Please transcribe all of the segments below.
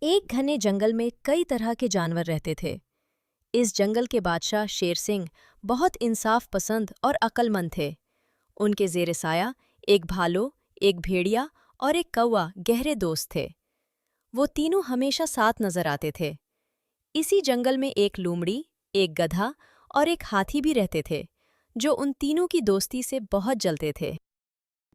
एक घने जंगल में कई तरह के जानवर रहते थे। इस जंगल के बादशाह शेर सिंह बहुत इंसाफ पसंद और अक्लमंद थे। उनके जेर साया एक भालू, एक भेड़िया और एक कौवा गहरे दोस्त थे। वो तीनों हमेशा साथ नजर आते थे। इसी जंगल में एक लोमड़ी, एक गधा और एक हाथी भी रहते थे, जो उन तीनों की दोस्ती से बहुत जलते थे।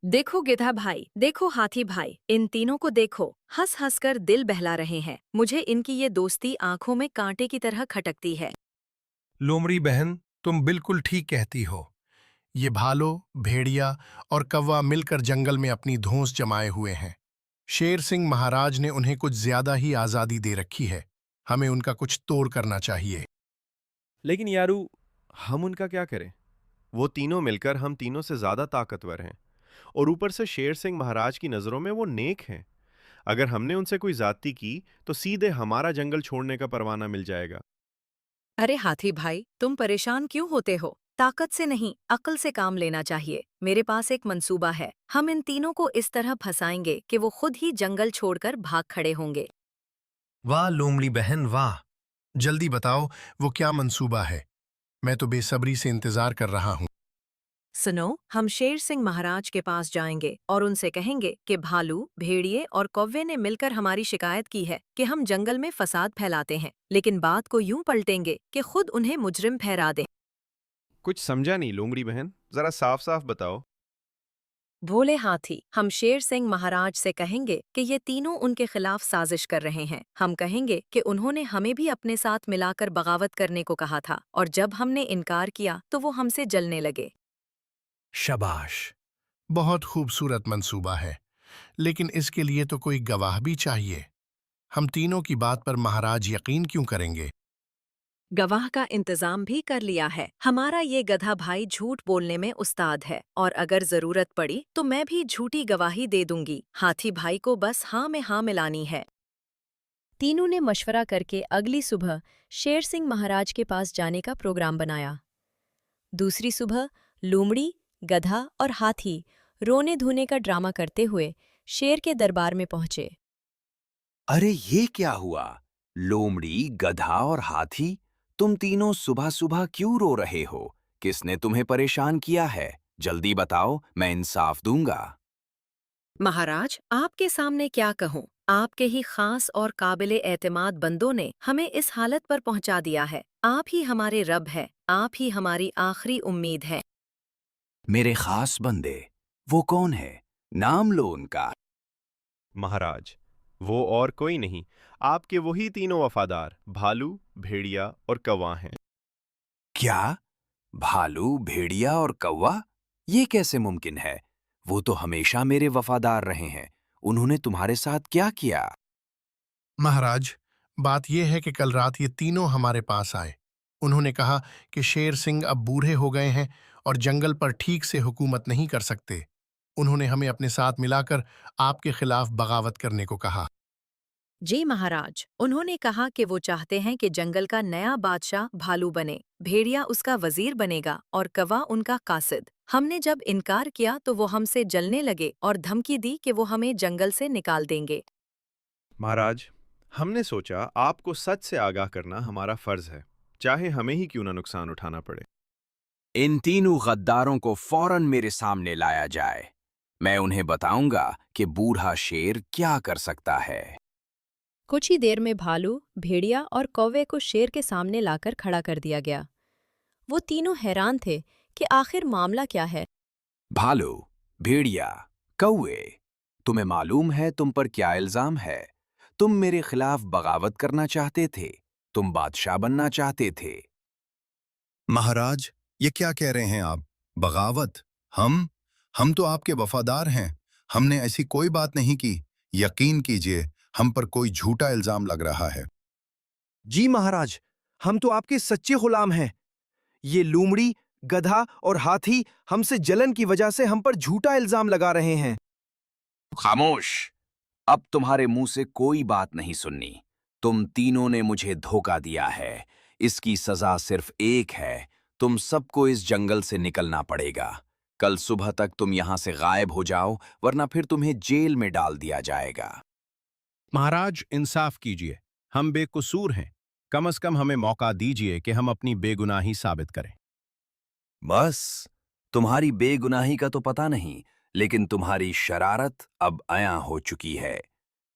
देखो गिधा भाई, देखो हाथी भाई, इन तीनों को देखो, हंस हंस कर दिल बहला रहे हैं। मुझे इनकी ये दोस्ती आंखों में कांटे की तरह खटकती है। लोमड़ी बहन, तुम बिल्कुल ठीक कहती हो। ये भालू, भेड़िया और कौवा मिलकर जंगल में अपनी धौंस जमाए हुए हैं। शेर सिंह महाराज ने उन्हें कुछ ज्यादा ही आजादी दे रखी है। हमें उनका कुछ तोड़ करना चाहिए। लेकिन यारू, हम उनका क्या करें? वो तीनों मिलकर हम तीनों से ज्यादा ताकतवर हैं, और ऊपर से शेर सिंह महाराज की नजरों में वो नेक हैं। अगर हमने उनसे कोई ज्यादती की तो सीधे हमारा जंगल छोड़ने का परवाना मिल जाएगा। अरे हाथी भाई, तुम परेशान क्यों होते हो? ताकत से नहीं, अक्ल से काम लेना चाहिए। मेरे पास एक मंसूबा है। हम इन तीनों को इस तरह फंसाएंगे कि वो खुद ही जंगल छोड़कर भाग खड़े होंगे। वाह लोमड़ी बहन वाह! जल्दी बताओ, वो क्या मंसूबा है? मैं तो बेसब्री से इंतजार कर रहा हूँ। सुनो, हम शेर सिंह महाराज के पास जाएंगे और उनसे कहेंगे कि भालू, भेड़िए और कौवे ने मिलकर हमारी शिकायत की है कि हम जंगल में फसाद फैलाते हैं, लेकिन बात को यूं पलटेंगे कि खुद उन्हें मुजरिम ठहरा दें। कुछ समझा नहीं लोमड़ी बहन, जरा साफ साफ बताओ। भोले हाथी, हम शेर सिंह महाराज से कहेंगे कि ये तीनों उनके खिलाफ साजिश कर रहे हैं। हम कहेंगे कि उन्होंने हमें भी अपने साथ मिलाकर बगावत करने को कहा था, और जब हमने इनकार किया तो वो हमसे जलने लगे। शाबाश! बहुत खूबसूरत मंसूबा है, लेकिन इसके लिए तो कोई गवाह भी चाहिए। हम तीनों की बात पर महाराज यकीन क्यों करेंगे? गवाह का इंतजाम भी कर लिया है। हमारा ये गधा भाई झूठ बोलने में उस्ताद है, और अगर जरूरत पड़ी तो मैं भी झूठी गवाही दे दूंगी। हाथी भाई को बस हाँ में हाँ मिलानी है। तीनों ने मशवरा करके अगली सुबह शेर सिंह महाराज के पास जाने का प्रोग्राम बनाया। दूसरी सुबह लोमड़ी, गधा और हाथी रोने धोने का ड्रामा करते हुए शेर के दरबार में पहुंचे। अरे ये क्या हुआ? लोमड़ी, गधा और हाथी, तुम तीनों सुबह सुबह क्यों रो रहे हो? किसने तुम्हें परेशान किया है? जल्दी बताओ, मैं इंसाफ दूंगा। महाराज, आपके सामने क्या कहूँ? आपके ही खास और काबिले एतमाद बंदों ने हमें इस हालत पर पहुंचा दिया है। आप ही हमारे रब हैं, आप ही हमारी आखिरी उम्मीद है। मेरे खास बंदे, वो कौन है? नाम लो उनका। महाराज, वो और कोई नहीं, आपके वही तीनों वफादार भालू, भेड़िया और कौवा हैं। क्या? भालू, भेड़िया और कौवा? ये कैसे मुमकिन है? वो तो हमेशा मेरे वफादार रहे हैं। उन्होंने तुम्हारे साथ क्या किया? महाराज, बात यह है कि कल रात ये तीनों हमारे पास आए। उन्होंने कहा कि शेर सिंह अब बूढ़े हो गए हैं और जंगल पर ठीक से हुकूमत नहीं कर सकते। उन्होंने हमें अपने साथ मिलाकर आपके खिलाफ बगावत करने को कहा। जी महाराज, उन्होंने कहा कि वो चाहते हैं कि जंगल का नया बादशाह भालू बने, भेड़िया उसका वजीर बनेगा और कौवा उनका कासिद। हमने जब इनकार किया तो वो हमसे जलने लगे और धमकी दी कि वो हमें जंगल से निकाल देंगे। महाराज, हमने सोचा आपको सच से आगाह करना हमारा फर्ज है, चाहे हमें ही क्यों ना नुकसान उठाना पड़े। इन तीनों गद्दारों को फौरन मेरे सामने लाया जाए। मैं उन्हें बताऊंगा कि बूढ़ा शेर क्या कर सकता है। कुछ ही देर में भालू, भेड़िया और कौवे को शेर के सामने लाकर खड़ा कर दिया गया। वो तीनों हैरान थे कि आखिर मामला क्या है। भालू, भेड़िया, कौवे, तुम्हें मालूम है तुम पर क्या इल्जाम है? तुम मेरे खिलाफ बगावत करना चाहते थे। तुम बादशाह बनना चाहते थे। महाराज, ये क्या कह रहे हैं आप? बगावत? हम तो आपके वफादार हैं। हमने ऐसी कोई बात नहीं की। यकीन कीजिए, हम पर कोई झूठा इल्जाम लग रहा है। जी महाराज, हम तो आपके सच्चे गुलाम हैं। ये लोमड़ी, गधा और हाथी हमसे जलन की वजह से हम पर झूठा इल्जाम लगा रहे हैं। खामोश! अब तुम्हारे मुंह से कोई बात नहीं सुननी। तुम तीनों ने मुझे धोखा दिया है। इसकी सजा सिर्फ एक है, तुम सबको इस जंगल से निकलना पड़ेगा। कल सुबह तक तुम यहां से गायब हो जाओ, वरना फिर तुम्हें जेल में डाल दिया जाएगा। महाराज, इंसाफ कीजिए, हम बेकसूर हैं। कम से कम हमें मौका दीजिए कि हम अपनी बेगुनाही साबित करें। बस, तुम्हारी बेगुनाही का तो पता नहीं, लेकिन तुम्हारी शरारत अब अयां हो चुकी है।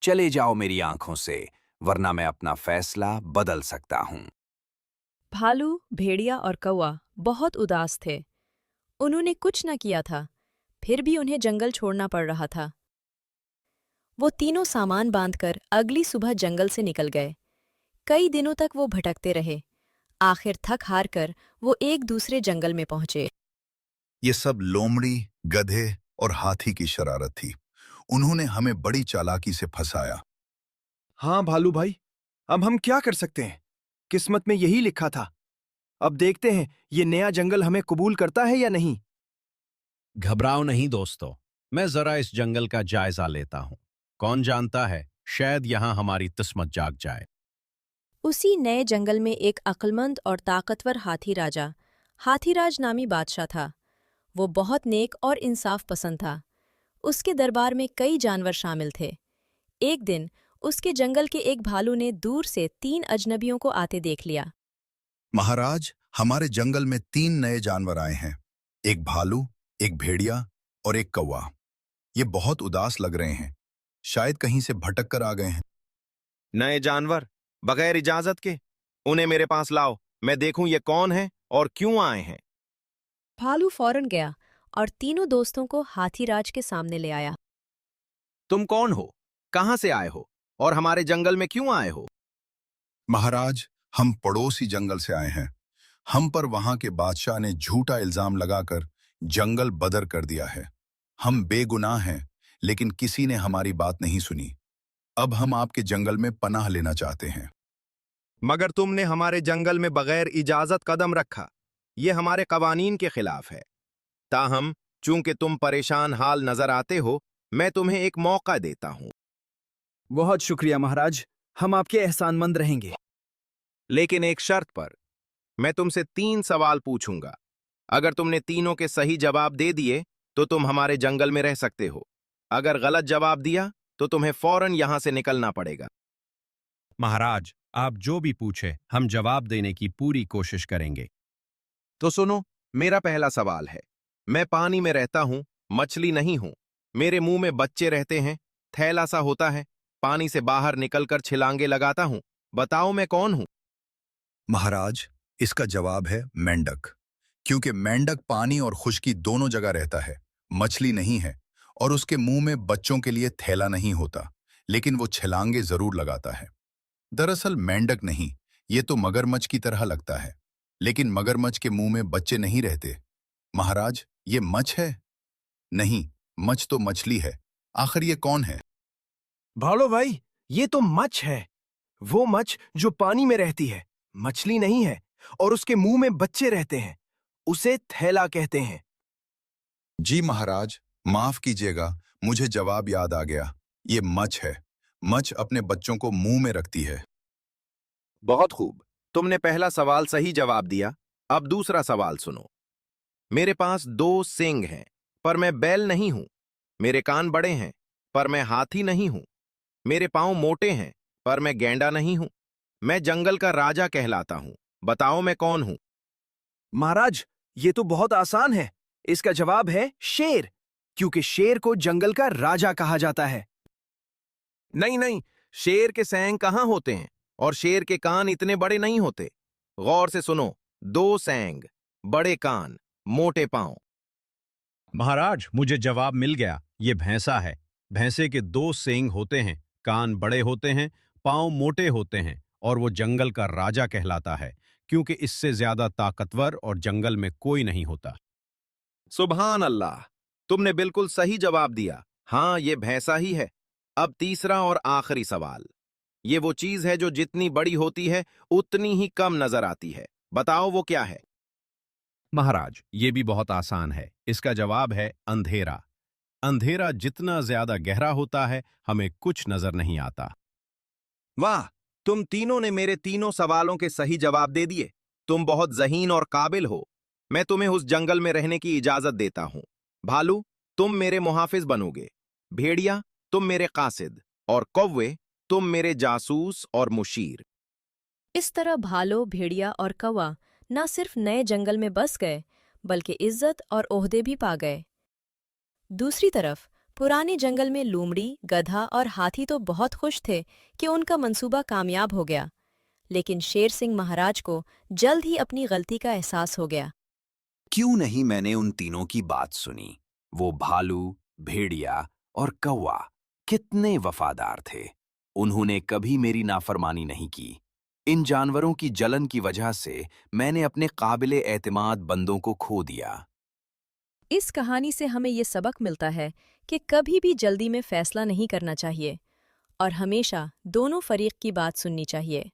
चले जाओ मेरी आंखों से, वरना मैं अपना फैसला बदल सकता हूं। भालू, भेड़िया और कौवा बहुत उदास थे। उन्होंने कुछ न किया था, फिर भी उन्हें जंगल छोड़ना पड़ रहा था। वो तीनों सामान बांधकर अगली सुबह जंगल से निकल गए। कई दिनों तक वो भटकते रहे। आखिर थक हार कर वो एक दूसरे जंगल में पहुंचे। ये सब लोमड़ी, गधे और हाथी की शरारत थी। उन्होंने हमें बड़ी चालाकी से फंसाया। हाँ भालू भाई, अब हम क्या कर सकते हैं? किस्मत में यही लिखा था। अब देखते हैं ये नया जंगल हमें कबूल करता है या नहीं। घबराओ नहीं दोस्तों, मैं जरा इस जंगल का जायजा लेता हूं। कौन जानता है, शायद यहां हमारी किस्मत जाग जाए। उसी नए जंगल में एक अक्लमंद और ताकतवर हाथीराज नामी बादशाह था। वो बहुत नेक और इंसाफ पसंद था। उसके दरबार में कई जानवर शामिल थे। एक दिन उसके जंगल के एक भालू ने दूर से 3 अजनबियों को आते देख लिया। महाराज, हमारे जंगल में 3 नए जानवर आए हैं। एक भालू, एक भेड़िया और एक कौवा। ये बहुत उदास लग रहे हैं। शायद कहीं से भटक कर आ गए हैं। नए जानवर बगैर इजाजत के? उन्हें मेरे पास लाओ, मैं देखूं ये कौन है और क्यों आए हैं। भालू फौरन गया और तीनों दोस्तों को हाथीराज के सामने ले आया। तुम कौन हो, कहां से आए हो और हमारे जंगल में क्यों आए हो? महाराज, हम पड़ोसी जंगल से आए हैं। हम पर वहां के बादशाह ने झूठा इल्जाम लगाकर जंगल बदर कर दिया है। हम बेगुनाह हैं, लेकिन किसी ने हमारी बात नहीं सुनी। अब हम आपके जंगल में पनाह लेना चाहते हैं। मगर तुमने हमारे जंगल में बगैर इजाजत कदम रखा, ये हमारे कवानीन के खिलाफ है। ताहम, चूंकि तुम परेशान हाल नजर आते हो, मैं तुम्हें एक मौका देता हूं। बहुत शुक्रिया महाराज, हम आपके एहसानमंद रहेंगे। लेकिन एक शर्त पर। मैं तुमसे 3 सवाल पूछूंगा। अगर तुमने तीनों के सही जवाब दे दिए तो तुम हमारे जंगल में रह सकते हो। अगर गलत जवाब दिया तो तुम्हें फौरन यहां से निकलना पड़ेगा। महाराज, आप जो भी पूछे हम जवाब देने की पूरी कोशिश करेंगे। तो सुनो, मेरा पहला सवाल है। मैं पानी में रहता हूं, मछली नहीं हूं। मेरे मुंह में बच्चे रहते हैं, थैला सा होता है। पानी से बाहर निकलकर छिलांगे लगाता हूं। बताओ मैं कौन हूं? महाराज, इसका जवाब है मेंढक। क्योंकि मेंढक पानी और खुश्की दोनों जगह रहता है, मछली नहीं है, और उसके मुंह में बच्चों के लिए थैला नहीं होता, लेकिन वो छलांगे जरूर लगाता है। दरअसल मेंढक नहीं, ये तो मगरमच्छ की तरह लगता है, लेकिन मगरमच्छ के मुंह में बच्चे नहीं रहते। महाराज, ये मच्छ है? नहीं, मच्छ तो मछली है। आखिर ये कौन है? भालो भाई, ये तो मच्छ है। वो मच्छ जो पानी में रहती है, मछली नहीं है, और उसके मुंह में बच्चे रहते हैं। उसे थैला कहते हैं। जी महाराज, माफ कीजिएगा, मुझे जवाब याद आ गया। ये मच्छ है। मच्छ अपने बच्चों को मुंह में रखती है। बहुत खूब, तुमने पहला सवाल सही जवाब दिया। अब दूसरा सवाल सुनो। मेरे पास 2 सींग हैं, पर मैं बैल नहीं हूं। मेरे कान बड़े हैं, पर मैं हाथी नहीं हूं। मेरे पांव मोटे हैं, पर मैं गैंडा नहीं हूं। मैं जंगल का राजा कहलाता हूं। बताओ मैं कौन हूं? महाराज, ये तो बहुत आसान है। इसका जवाब है शेर, क्योंकि शेर को जंगल का राजा कहा जाता है। नहीं नहीं, शेर के सैंग कहां होते हैं, और शेर के कान इतने बड़े नहीं होते। गौर से सुनो, 2 सैंग, बड़े कान, मोटे पांव। महाराज, मुझे जवाब मिल गया। ये भैंसा है। भैंसे के 2 सींग होते हैं, कान बड़े होते हैं, पांव मोटे होते हैं, और वो जंगल का राजा कहलाता है, क्योंकि इससे ज्यादा ताकतवर और जंगल में कोई नहीं होता। सुभान अल्लाह, तुमने बिल्कुल सही जवाब दिया। हाँ, ये भैंसा ही है। अब तीसरा और आखिरी सवाल। ये वो चीज है जो जितनी बड़ी होती है उतनी ही कम नजर आती है। बताओ वो क्या है? महाराज, ये भी बहुत आसान है। इसका जवाब है अंधेरा। अंधेरा जितना ज्यादा गहरा होता है, हमें कुछ नजर नहीं आता। वाह, तुम तीनों ने मेरे तीनों सवालों के सही जवाब दे दिए। तुम बहुत ज़हीन और काबिल हो। मैं तुम्हें उस जंगल में रहने की इजाजत देता हूं। भालू, तुम मेरे मुहाफिज बनोगे। भेड़िया, तुम मेरे कासिद। और कौवे, तुम मेरे जासूस और मुशीर। इस तरह भालू, भेड़िया और कौवा न सिर्फ नए जंगल में बस गए, बल्कि इज्जत और ओहदे भी पा गए। दूसरी तरफ पुराने जंगल में लोमड़ी, गधा और हाथी तो बहुत खुश थे कि उनका मंसूबा कामयाब हो गया, लेकिन शेर सिंह महाराज को जल्द ही अपनी गलती का एहसास हो गया। क्यों नहीं मैंने उन तीनों की बात सुनी? वो भालू, भेड़िया और कौवा कितने वफादार थे। उन्होंने कभी मेरी नाफरमानी नहीं की। इन जानवरों की जलन की वजह से मैंने अपने काबिले एतमाद बंदों को खो दिया। इस कहानी से हमें ये सबक मिलता है कि कभी भी जल्दी में फैसला नहीं करना चाहिए और हमेशा दोनों फरीक की बात सुननी चाहिए।